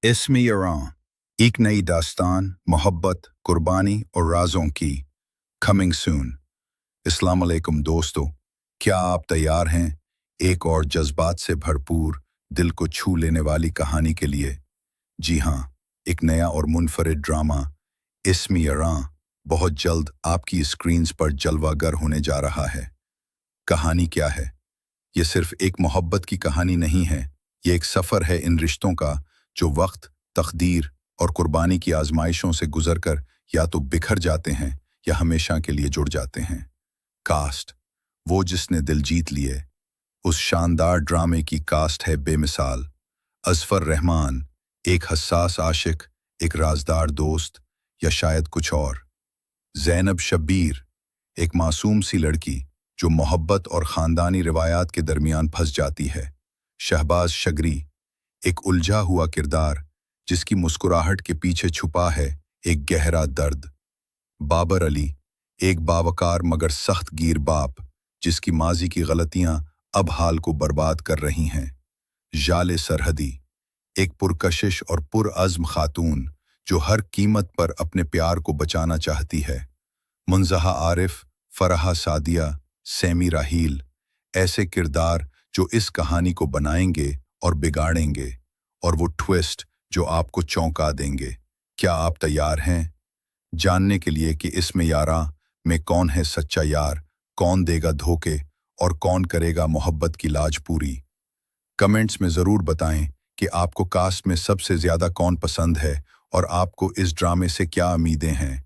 اسم یاراں ایک نئی داستان محبت قربانی اور رازوں کی کمنگ سون۔ السلام علیکم دوستو، کیا آپ تیار ہیں ایک اور جذبات سے بھرپور دل کو چھو لینے والی کہانی کے لیے؟ جی ہاں، ایک نیا اور منفرد ڈرامہ اسم یاراں بہت جلد آپ کی اسکرینز پر جلوہ گر ہونے جا رہا ہے۔ کہانی کیا ہے؟ یہ صرف ایک محبت کی کہانی نہیں ہے، یہ ایک سفر ہے ان رشتوں کا جو وقت، تقدیر اور قربانی کی آزمائشوں سے گزر کر یا تو بکھر جاتے ہیں یا ہمیشہ کے لیے جڑ جاتے ہیں۔ کاسٹ، وہ جس نے دل جیت لیے۔ اس شاندار ڈرامے کی کاسٹ ہے بے مثال۔ اظفر رحمان، ایک حساس عاشق، ایک رازدار دوست، یا شاید کچھ اور۔ زینب شبیر، ایک معصوم سی لڑکی جو محبت اور خاندانی روایات کے درمیان پھنس جاتی ہے۔ شہباز شگری، ایک الجھا ہوا کردار جس کی مسکراہٹ کے پیچھے چھپا ہے ایک گہرا درد۔ بابر علی، ایک باوقار مگر سخت گیر باپ جس کی ماضی کی غلطیاں اب حال کو برباد کر رہی ہیں۔ ژالے سرحدی، ایک پرکشش اور پرعزم خاتون جو ہر قیمت پر اپنے پیار کو بچانا چاہتی ہے۔ منزہا عارف، فرحہ سعدیہ، سیمی راحیل، ایسے کردار جو اس کہانی کو بنائیں گے اور بگاڑیں گے، اور وہ ٹویسٹ جو آپ کو چونکا دیں گے۔ کیا آپ تیار ہیں جاننے کے لیے کہ اسم یاراں میں کون ہے سچا یار، کون دے گا دھوکے اور کون کرے گا محبت کی لاج پوری؟ کمنٹس میں ضرور بتائیں کہ آپ کو کاسٹ میں سب سے زیادہ کون پسند ہے اور آپ کو اس ڈرامے سے کیا امیدیں ہیں۔